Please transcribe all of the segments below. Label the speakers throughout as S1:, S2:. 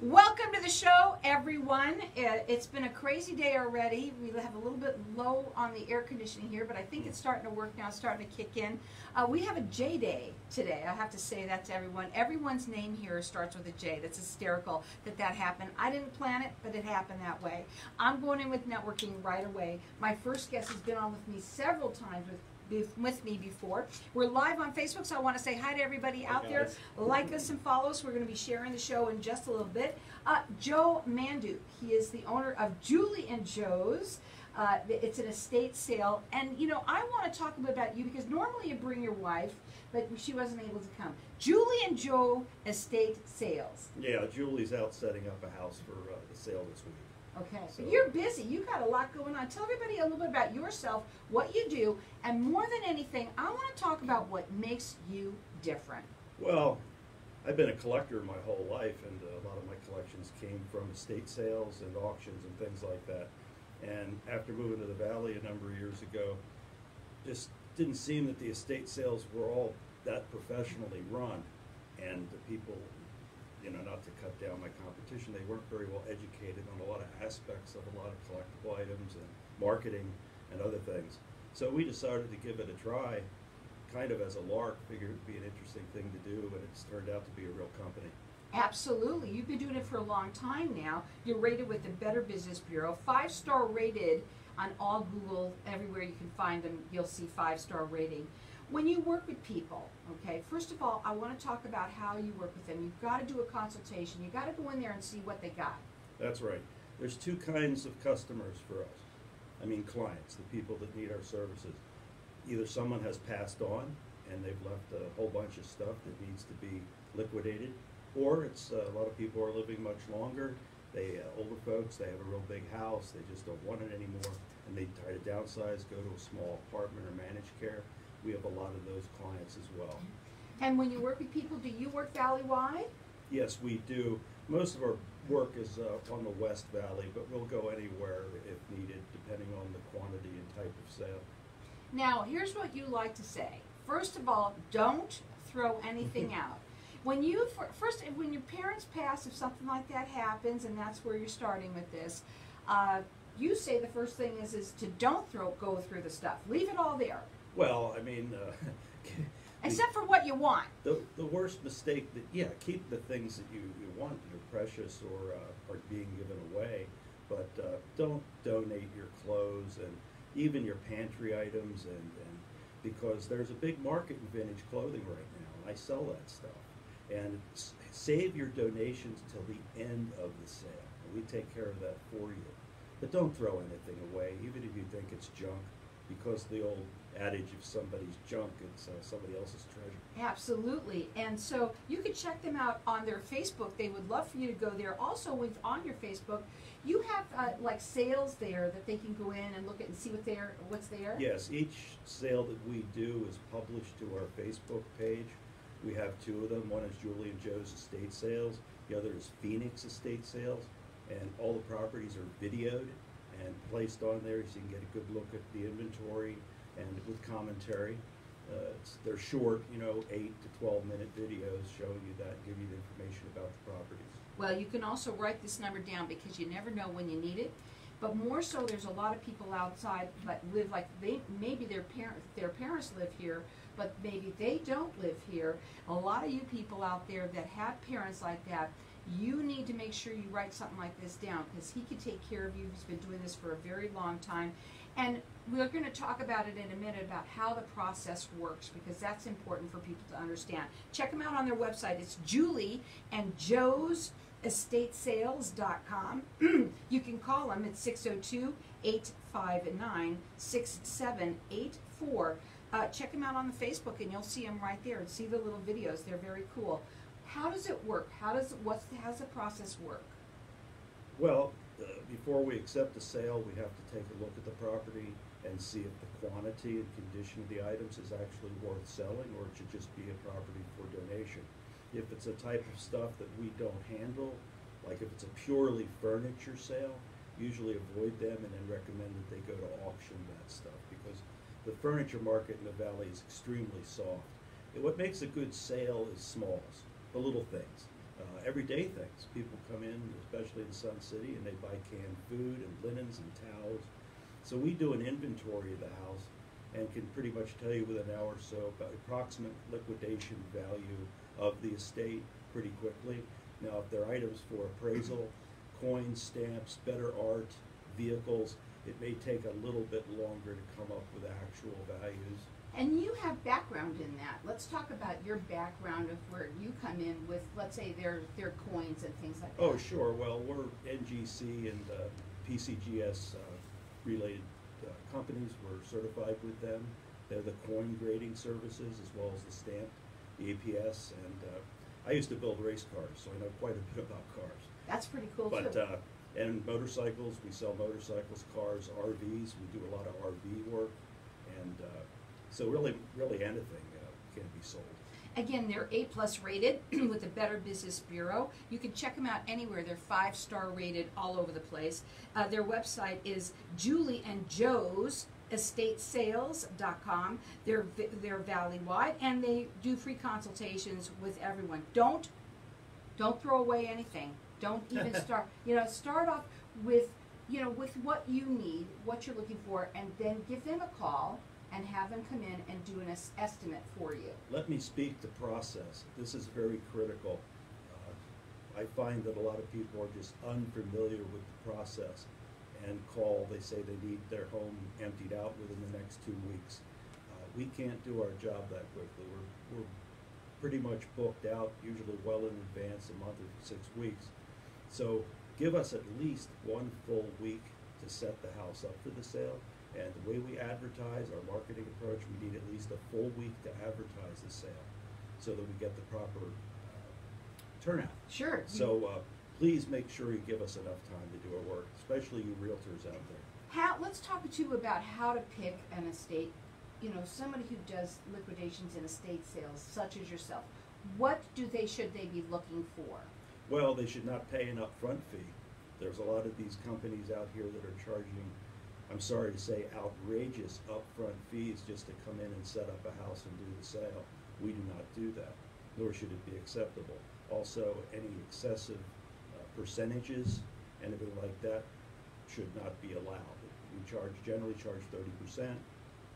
S1: Welcome to the show, everyone. It's been a crazy day already. We have a little bit low on the air conditioning here, but I think it's starting to work now, it's starting to kick in. We have a J Day today. I have to say that to everyone. Everyone's name here starts with a J. That's hysterical that happened. I didn't plan it, but it happened that way. I'm going in with networking right away. My first guest has been on with me several times with me before. We're live on Facebook, so I want to say hi to everybody out there. Like us and follow us. We're going to be sharing the show in just a little bit. Joe Manduke, he is the owner of Julie and Joe's. It's an estate sale, and you know, I want to talk a bit about you because normally you bring your wife, but she wasn't able to come. Julie and Joe estate sales.
S2: Yeah, Julie's out setting up a house for the sale this week.
S1: Okay, so you're busy. You got a lot going on. Tell everybody a little bit about yourself, what you do, and more than anything, I want to talk about what makes you different.
S2: Well, I've been a collector my whole life, and a lot of my collections came from estate sales and auctions and things like that. And after moving to the Valley a number of years ago, just didn't seem that the estate sales were all that professionally run, and the people, you know, not to cut down my competition, they weren't very well educated on a lot of aspects of a lot of collectible items and marketing and other things. So we decided to give it a try, kind of as a lark, figured it would be an interesting thing to do, and it's turned out to be a real company.
S1: Absolutely. You've been doing it for a long time now. You're rated with the Better Business Bureau, 5-star rated on all Google, everywhere you can find them, you'll see 5-star rating. When you work with people, okay, first of all, I want to talk about how you work with them. You've got to do a consultation. You've got to go in there and see what they got.
S2: That's right. There's two kinds of customers for us. I mean, clients, the people that need our services. Either someone has passed on and they've left a whole bunch of stuff that needs to be liquidated, or it's a lot of people are living much longer. They older folks, they have a real big house, they just don't want it anymore, and they try to downsize, go to a small apartment or managed care. We have a lot of those clients as well.
S1: And when you work with people, do you work valley-wide?
S2: Yes, we do. Most of our work is on the West Valley, but we'll go anywhere if needed, depending on the quantity and type of sale.
S1: Now, here's what you like to say. First of all, don't throw anything out. When you when your parents pass, if something like that happens, and that's where you're starting with this, you say the first thing is to don't go through the stuff. Leave it all there.
S2: Well, I mean,
S1: except for what you want.
S2: The worst mistake that, yeah, keep the things that you want that are precious or are being given away, but don't donate your clothes and even your pantry items, and because there's a big market in vintage clothing right now, and I sell that stuff. And save your donations till the end of the sale, and we take care of that for you. But don't throw anything away, even if you think it's junk, because the old adage, if somebody's junk, it's somebody else's treasure.
S1: Absolutely. And so you can check them out on their Facebook. They would love for you to go there. Also, on your Facebook, you have like sales there that they can go in and look at and see what's there.
S2: Yes, each sale that we do is published to our Facebook page. We have two of them. One is Julie and Joe's estate sales. The other is Phoenix estate sales. And all the properties are videoed and placed on there so you can get a good look at the inventory and with commentary. They're short, you know, 8 to 12-minute videos showing you that, give you the information about the properties.
S1: Well, you can also write this number down because you never know when you need it. But more so, there's a lot of people outside that live like maybe their parents live here, but maybe they don't live here. A lot of you people out there that have parents like that, you need to make sure you write something like this down because he can take care of you. He's been doing this for a very long time. And we're going to talk about it in a minute about how the process works because that's important for people to understand. Check them out on their website. It's Julie and Joe's estatesales.com. You can call them at 602-859-6784. Check them out on the Facebook and you'll see them right there and see the little videos. They're very cool. How does it work? How's the process work?
S2: Well, before we accept the sale, we have to take a look at the property and see if the quantity and condition of the items is actually worth selling or it should just be a property for donation. If it's a type of stuff that we don't handle, like if it's a purely furniture sale, usually avoid them and then recommend that they go to auction that stuff because the furniture market in the Valley is extremely soft. And what makes a good sale is smalls, the little things. everyday things. People come in, especially in Sun City, and they buy canned food and linens and towels. So we do an inventory of the house and can pretty much tell you within an hour or so about approximate liquidation value of the estate pretty quickly. Now, if they're items for appraisal, coins, stamps, better art, vehicles, it may take a little bit longer to come up with actual values.
S1: And you have background in that. Let's talk about your background of where you come in with, let's say, their coins and things like that.
S2: Oh, sure. Well, we're NGC and PCGS related companies. We're certified with them. They're the coin grading services as well as the stamp, the APS, and I used to build race cars, so I know quite a bit about cars.
S1: That's pretty cool
S2: But
S1: too.
S2: and motorcycles, we sell motorcycles, cars, RVs. We do a lot of RV work, and so really anything can be sold.
S1: Again, they're A+ rated with the Better Business Bureau. You can check them out anywhere. They're 5-star rated all over the place. Their website is Julie and Joe's estatesales.com. They're valley-wide, and they do free consultations with everyone. Don't throw away anything. Don't even start. Start off with with what you need, what you're looking for, and then give them a call and have them come in and do an estimate for you.
S2: Let me speak to process. This is very critical. I find that a lot of people are just unfamiliar with the process and call. They say they need their home emptied out within the next 2 weeks. We can't do our job that quickly. We're pretty much booked out, usually well in advance, a month or 6 weeks. So give us at least 1 full week to set the house up for the sale. And the way we advertise, our marketing approach, we need at least a full week to advertise the sale so that we get the proper turnout.
S1: Sure.
S2: So please make sure you give us enough time to do our work, especially you realtors out there.
S1: Let's talk to you about how to pick an estate. Somebody who does liquidations and estate sales, such as yourself. What should they be looking for?
S2: Well, they should not pay an upfront fee. There's a lot of these companies out here that are charging, I'm sorry to say, outrageous upfront fees just to come in and set up a house and do the sale. We do not do that, nor should it be acceptable. Also, any excessive percentages, anything like that, should not be allowed. We generally charge 30%.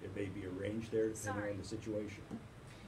S2: It may be a range there depending on the situation.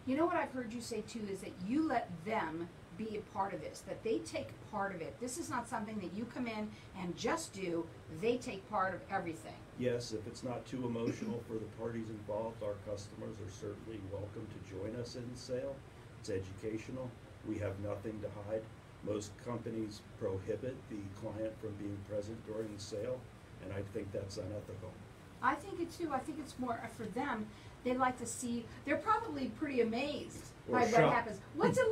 S1: You know what I've heard you say too is that you let them be a part of this, that they take part of it. This is not something that you come in and just do. They take part of everything.
S2: Yes, if it's not too emotional for the parties involved, our customers are certainly welcome to join us in the sale. It's educational. We have nothing to hide. Most companies prohibit the client from being present during the sale, and I think that's unethical.
S1: I think it too. I think it's more for them. They like to see. They're probably pretty amazed by what happens. What's it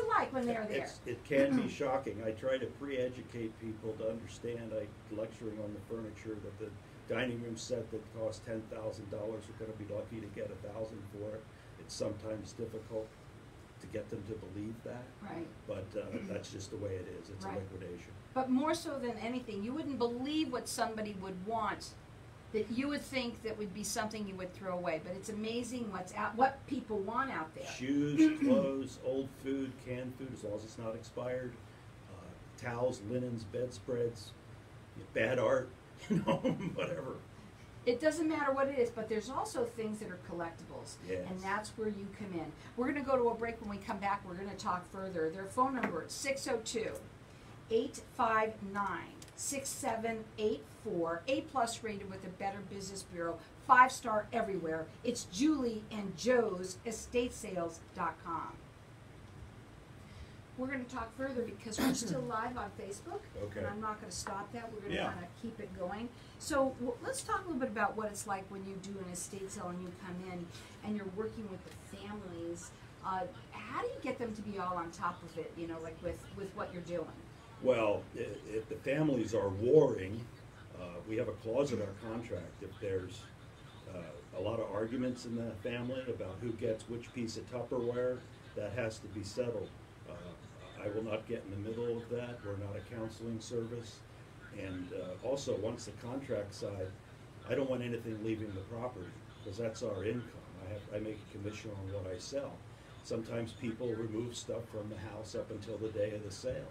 S1: like when they're there?
S2: It can be shocking. I try to pre-educate people to understand. Lecturing on the furniture that the dining room set that costs $10,000 are going to be lucky to get $1,000 for it. It's sometimes difficult to get them to believe that.
S1: Right.
S2: But that's just the way it is. It's
S1: right.
S2: a liquidation.
S1: But more so than anything, you wouldn't believe what somebody would want. That you would think that would be something you would throw away, but it's amazing what people want out there.
S2: Shoes, clothes, old food, canned food, as long as it's not expired, towels, linens, bedspreads, bad art, whatever.
S1: It doesn't matter what it is, but there's also things that are collectibles,
S2: yes.
S1: And that's where you come in. We're going to go to a break. When we come back, we're going to talk further. Their phone number is 602-859-6784, A+ rated with the Better Business Bureau, 5-star everywhere. It's Julie and Joe's estatesales.com. We're going to talk further because we're still live on Facebook,
S2: okay.
S1: And I'm not going to stop that. We're going to
S2: Yeah.
S1: kind of keep it going. So let's talk a little bit about what it's like when you do an estate sale and you come in and you're working with the families. How do you get them to be all on top of it, like with what you're doing?
S2: Well, if the families are warring, we have a clause in our contract. If there's a lot of arguments in the family about who gets which piece of Tupperware, that has to be settled. I will not get in the middle of that. We're not a counseling service. And also, once the contract's signed, I don't want anything leaving the property because that's our income. I make a commission on what I sell. Sometimes people remove stuff from the house up until the day of the sale.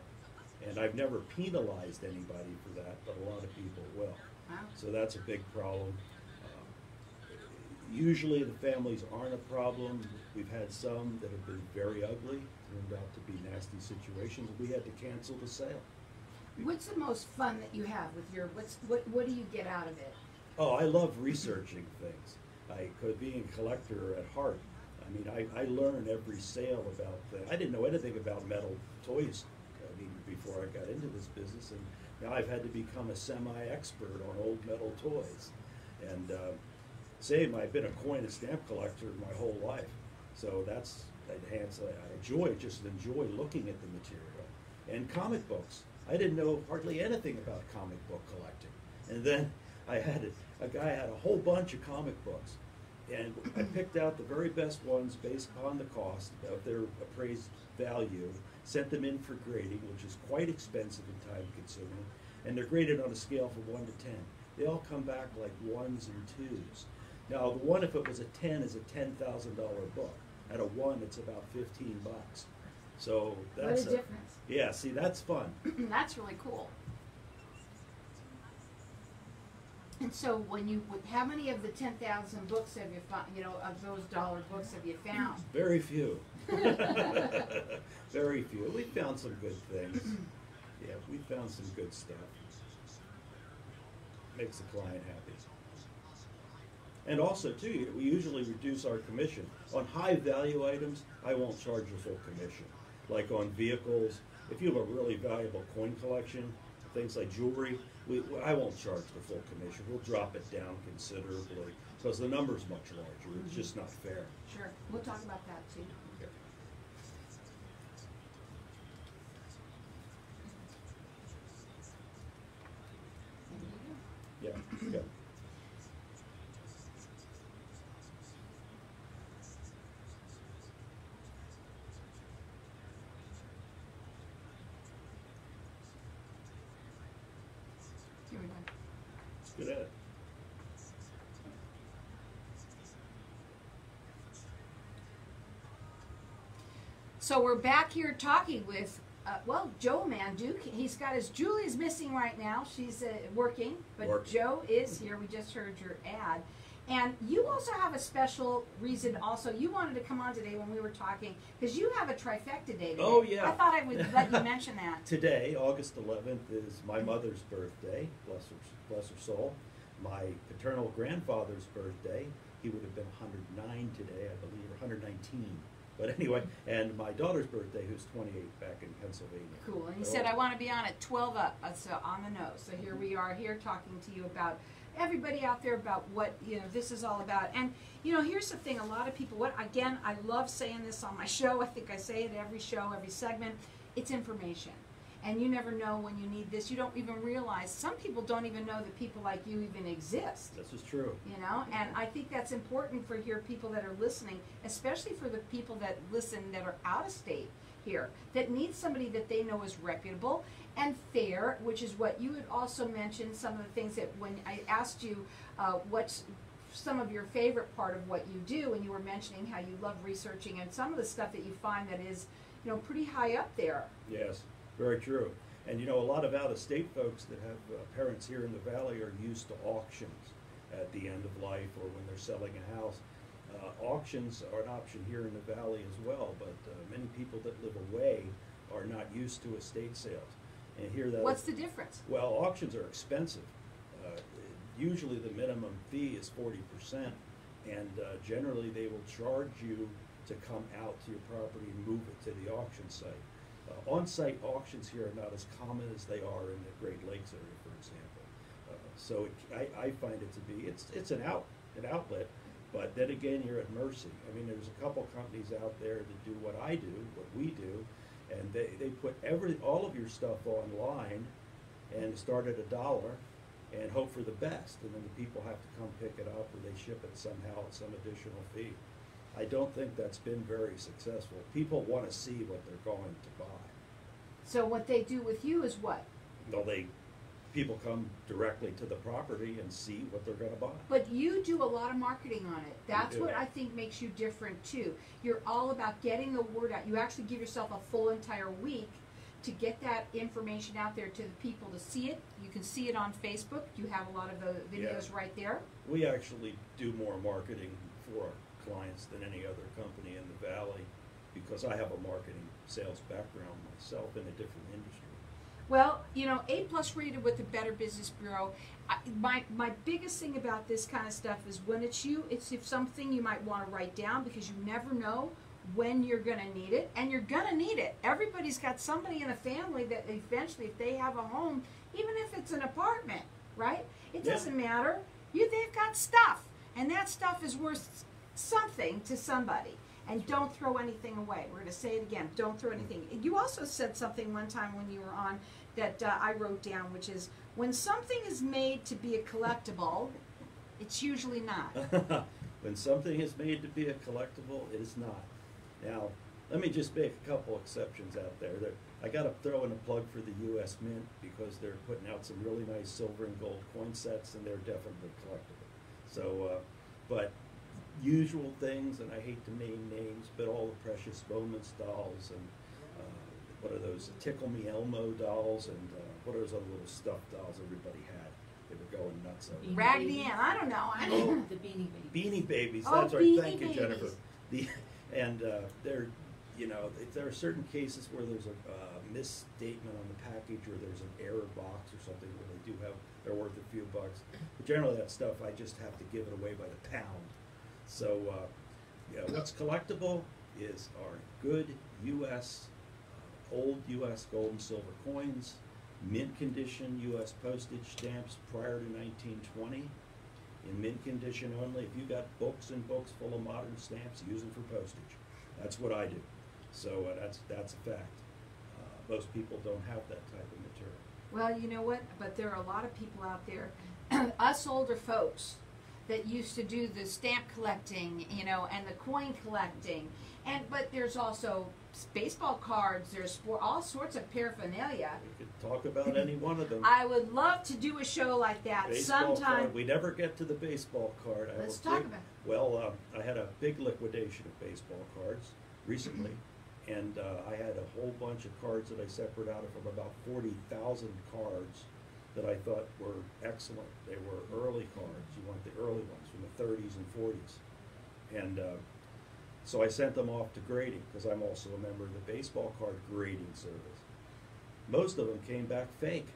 S2: And I've never penalized anybody for that, but a lot of people will.
S1: Wow.
S2: So that's a big problem. Usually the families aren't a problem. We've had some that have been very ugly, turned out to be nasty situations. We had to cancel the sale.
S1: What's the most fun that you have with your, what do you get out of it?
S2: Oh, I love researching things. Being a collector at heart, I mean, I learn every sale about things. I didn't know anything about metal toys, before I got into this business, and now I've had to become a semi-expert on old metal toys. And same, I've been a coin and stamp collector my whole life, so that's enhanced. I just enjoy looking at the material. And comic books. I didn't know hardly anything about comic book collecting, and then I had a guy had a whole bunch of comic books, and I picked out the very best ones based upon the cost of their appraised value, sent them in for grading, which is quite expensive and time consuming, and they're graded on a scale from 1 to 10. They all come back like 1s and 2s. Now the one, if it was a 10, is a $10,000 book. At a 1, it's about 15 bucks. So that's
S1: what a difference.
S2: Yeah, see, that's fun.
S1: That's really cool. And so how many of the 10,000 books have you found, of those dollar books have you found?
S2: Very few. Very few. We found some good things. Yeah, we found some good stuff. Makes the client happy. And also, too, we usually reduce our commission. On high value items, I won't charge a full commission. Like on vehicles, if you have a really valuable coin collection, things like jewelry, I won't charge the full commission. We'll drop it down considerably because the number's much larger. It's just not fair.
S1: Sure. We'll talk about that too.
S2: Okay. Yeah. Yeah.
S1: Here we go.
S2: Good at it.
S1: So we're back here talking with, Joe Manduke. He's got Julie's missing right now. She's working, but Joe is here. We just heard your ad. And you also have a special reason also. You wanted to come on today when we were talking, because you have a trifecta day today.
S2: Oh, yeah.
S1: I thought I would let you mention that.
S2: Today, August 11th, is my mother's birthday, bless her soul. My paternal grandfather's birthday, he would have been 109 today, I believe, or 119. But anyway, and my daughter's birthday, who's 28, back in Pennsylvania.
S1: Cool. And he said, I want to be on at 12 up, so on the nose. So here we are here talking to you about everybody out there about what this is all about. And here's the thing, a lot of people, again, I love saying this on my show. I think I say it every show, every segment. It's information. And you never know when you need this. You don't even realize, some people don't even know that people like you even exist.
S2: This is true.
S1: And I think that's important for your people that are listening, especially for the people that listen that are out of state here, that need somebody that they know is reputable and fair, which is what you had also mentioned, some of the things that when I asked you what's some of your favorite part of what you do, and you were mentioning how you love researching and some of the stuff that you find that is pretty high up there.
S2: Yes. Very true. And a lot of out-of-state folks that have parents here in the Valley are used to auctions at the end of life or when they're selling a house. Auctions are an option here in the Valley as well, but many people that live away are not used to estate sales. And here that
S1: What's the difference?
S2: Well, auctions are expensive. Usually the minimum fee is 40%, and generally they will charge you to come out to your property and move it to the auction site. On-site auctions here are not as common as they are in the Great Lakes area, for example. So I find it to be, it's an outlet, but then again, you're at mercy. I mean, there's a couple companies out there that do what I do, what we do, and they put all of your stuff online and start at $1 and hope for the best, and then the people have to come pick it up or they ship it somehow at some additional fee. I don't think that's been very successful. People want to see what they're going to buy.
S1: So what they do with you is what?
S2: Well, people come directly to the property and see what they're going to buy.
S1: But you do a lot of marketing on it. That's
S2: do.
S1: what I think makes you different too. You're all about getting the word out. You actually give yourself a full entire week to get that information out there to the people to see it. You can see it on Facebook. You have a lot of the videos right there.
S2: We actually do more marketing for our clients than any other company in the Valley because I have a marketing sales background myself in a different industry.
S1: Well, you know, A+ rated with the Better Business Bureau. My biggest thing about this kind of stuff is when it's you, it's if something you might want to write down because you never know when you're going to need it, and you're going to need it. Everybody's got somebody in the family that eventually, if they have a home, even if it's an apartment, right? It doesn't matter. They've got stuff, and that stuff is worth something to somebody. And don't throw anything away. We're going to say it again. Don't throw anything. You also said something one time when you were on that I wrote down, which is when something is made to be a collectible, it's usually not.
S2: When something is made to be a collectible, it is not. Now, let me just make a couple exceptions out there. I got to throw in a plug for the U.S. Mint because they're putting out some really nice silver and gold coin sets, and they're definitely collectible. So, but usual things, and I hate to name names, but all the Precious Moments dolls and what are those, Tickle Me Elmo dolls, and what are those other little stuffed dolls everybody had? They were going nuts over.
S1: Raggedy Ann, I don't know.
S3: Oh, the Beanie Babies.
S2: Beanie Babies,
S1: Oh,
S2: that's right.
S1: Beanie
S2: Thank you,
S1: Babies.
S2: Jennifer. They're, you know, there are certain cases where there's a misstatement on the package or there's an error box or something where they do have, they're worth a few bucks. But generally that stuff, I just have to give it away by the pound. So, yeah, what's collectible is our good U.S., old U.S. gold and silver coins, mint condition U.S. postage stamps prior to 1920. In mint condition only. If you got books and books full of modern stamps, use them for postage. That's what I do. So that's a fact. Most people don't have that type of material.
S1: Well, you know what? But there are a lot of people out there, us older folks, that used to do the stamp collecting, you know, and the coin collecting. But there's also baseball cards, there's all sorts of paraphernalia.
S2: We could talk about any one of them.
S1: I would love to do a show like that
S2: Baseball
S1: sometime.
S2: card. We never get to the baseball card.
S1: Let's talk about it.
S2: Well, I had a big liquidation of baseball cards recently, and I had a whole bunch of cards that I separated out from about 40,000 cards that I thought were excellent. They were early cards. You want the early ones from the 30s and 40s. And so I sent them off to grading because I'm also a member of the baseball card grading service. Most of them came back fake.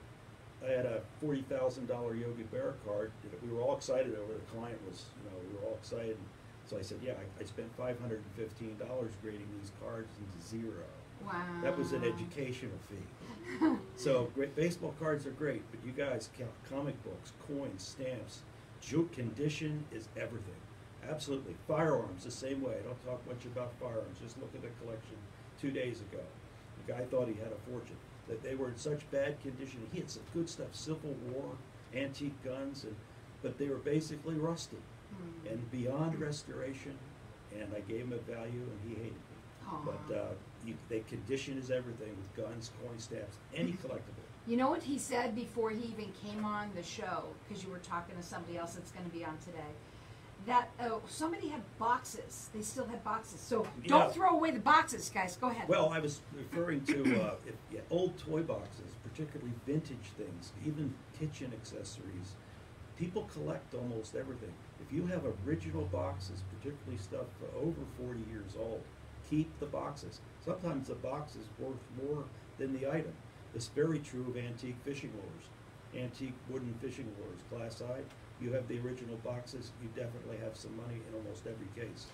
S2: I had a $40,000 Yogi Berra card. We were all excited over. The client was, you know, we were all excited. So I said, yeah, I spent $515 grading these cards into zero.
S1: Wow.
S2: That was an educational fee. So baseball cards are great, but you guys count comic books, coins, stamps. Condition is everything. Absolutely. Firearms, the same way. I don't talk much about firearms. Just look at the collection 2 days ago. The guy thought he had a fortune. That they were in such bad condition. He had some good stuff, Civil War, antique guns, but they were basically rusty and beyond restoration. And I gave him a value, and he hated me.
S1: Aww.
S2: But the condition is everything with guns, coin stamps, any collectible.
S1: You know what he said before he even came on the show, because you were talking to somebody else that's going to be on today, that somebody had boxes. They still had boxes. So don't throw away the boxes, guys. Go ahead.
S2: Well, I was referring to old toy boxes, particularly vintage things, even kitchen accessories. People collect almost everything. If you have original boxes, particularly stuff over 40 years old, keep the boxes. Sometimes the box is worth more than the item. It's very true of antique fishing lures. Antique wooden fishing lures, Class I. You have the original boxes, you definitely have some money in almost every case.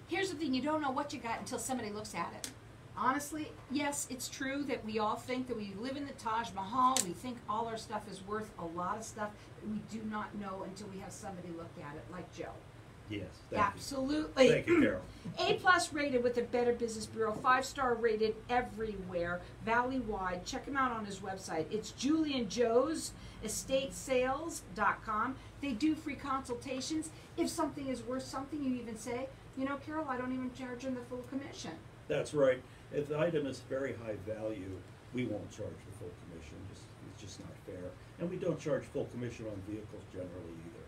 S1: Here's the thing, you don't know what you got until somebody looks at it. Honestly, yes, it's true that we all think that we live in the Taj Mahal, we think all our stuff is worth a lot of stuff, but we do not know until we have somebody look at it, like Joe.
S2: Yes, thank
S1: Absolutely.
S2: you. Thank you, Carol.
S1: A+ rated with the Better Business Bureau, 5-star rated everywhere, valley-wide. Check him out on his website. It's Julian Joe's estatesales.com. They do free consultations. If something is worth something, you even say, you know, Carol, I don't even charge them the full commission.
S2: That's right. If the item is very high value, we won't charge the full commission. It's just not fair. And we don't charge full commission on vehicles generally either.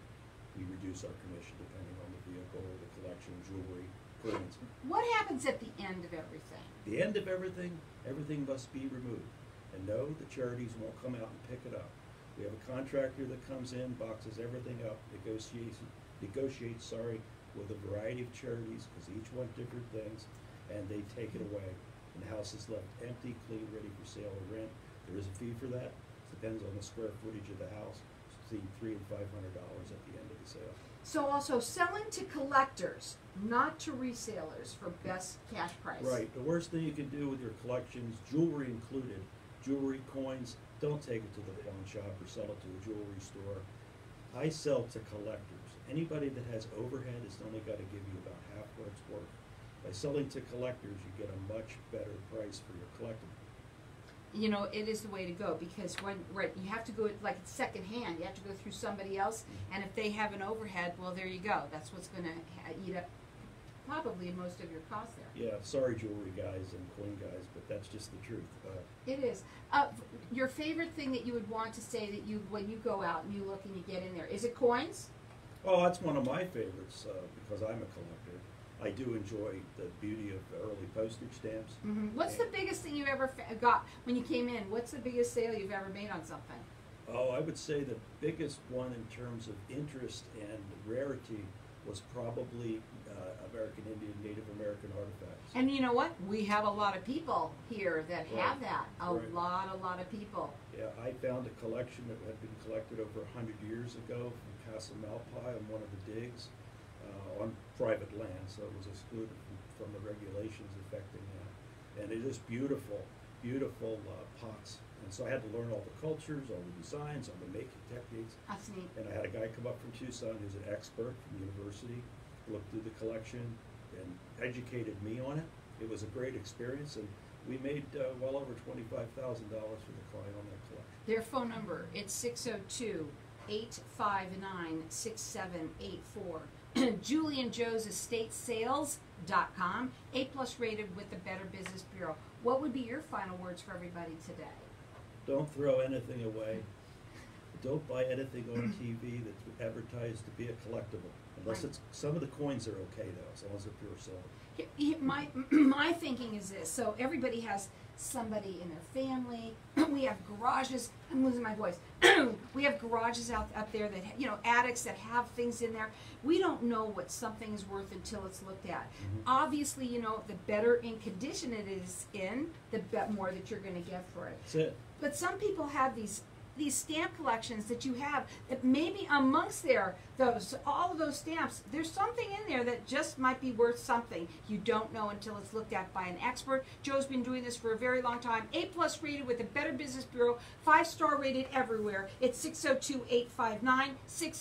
S2: We reduce our commission depending on the vehicle, the collection, jewelry, coins.
S1: What happens at the end of everything?
S2: The end of everything, everything must be removed. And no, the charities won't come out and pick it up. We have a contractor that comes in, boxes everything up, negotiates with a variety of charities, because each want different things, and they take it away. And the house is left empty, clean, ready for sale or rent. There is a fee for that. It depends on the square footage of the house. It's between $300 and $500 at the end of the sale.
S1: So also selling to collectors, not to resellers for best cash price.
S2: Right. The worst thing you can do with your collections, jewelry included, jewelry, coins, don't take it to the pawn shop or sell it to a jewelry store. I sell to collectors. Anybody that has overhead has only got to give you about half what it's worth. By selling to collectors, you get a much better price for your collectible.
S1: You know, it is the way to go, because when you have to go like it's secondhand. You have to go through somebody else, and if they have an overhead, well, there you go. That's what's going to eat up probably most of your cost there.
S2: Yeah, sorry, jewelry guys and coin guys, but that's just the truth.
S1: It is. Your favorite thing that you would want to say that you, when you go out and you look and you get in there, is it coins?
S2: Oh, that's one of my favorites because I'm a collector. I do enjoy the beauty of early postage stamps.
S1: Mm-hmm. What's the biggest thing you ever got when you came in? What's the biggest sale you've ever made on something?
S2: Oh, I would say the biggest one in terms of interest and rarity was probably American Indian, Native American artifacts.
S1: And you know what? We have a lot of people here that have that. A
S2: Right.
S1: lot of people.
S2: Yeah, I found a collection that had been collected over 100 years ago from Casa Malpai on one of the digs on private land, so it was excluded from the regulations affecting that. And it is beautiful, beautiful pots. And so I had to learn all the cultures, all the designs, all the making techniques.
S1: That's neat.
S2: And I had a guy come up from Tucson who's an expert from the university, looked through the collection and educated me on it. It was a great experience, and we made well over $25,000 for the client on that collection.
S1: Their phone number, it's 602-859-6784. Julie and Joe's EstateSales.com, A+ rated with the Better Business Bureau. What would be your final words for everybody today?
S2: Don't throw anything away. Don't buy anything on TV that's advertised to be a collectible. Unless
S1: Right.
S2: it's, some of the coins are okay though, as long as they're pure silver.
S1: My thinking is this. So everybody has somebody in their family. We have garages. I'm losing my voice. We have garages out there that, you know, attics that have things in there. We don't know what something is worth until it's looked at.
S2: Mm-hmm.
S1: Obviously, you know, the better in condition it is in, the more that you're going to get for it.
S2: That's it.
S1: But some people have these stamp collections that you have that maybe amongst all of those stamps, there's something in there that just might be worth something. You don't know until it's looked at by an expert. Joe's been doing this for a very long time. A+ rated with the Better Business Bureau, 5-star rated everywhere. It's 602-859-6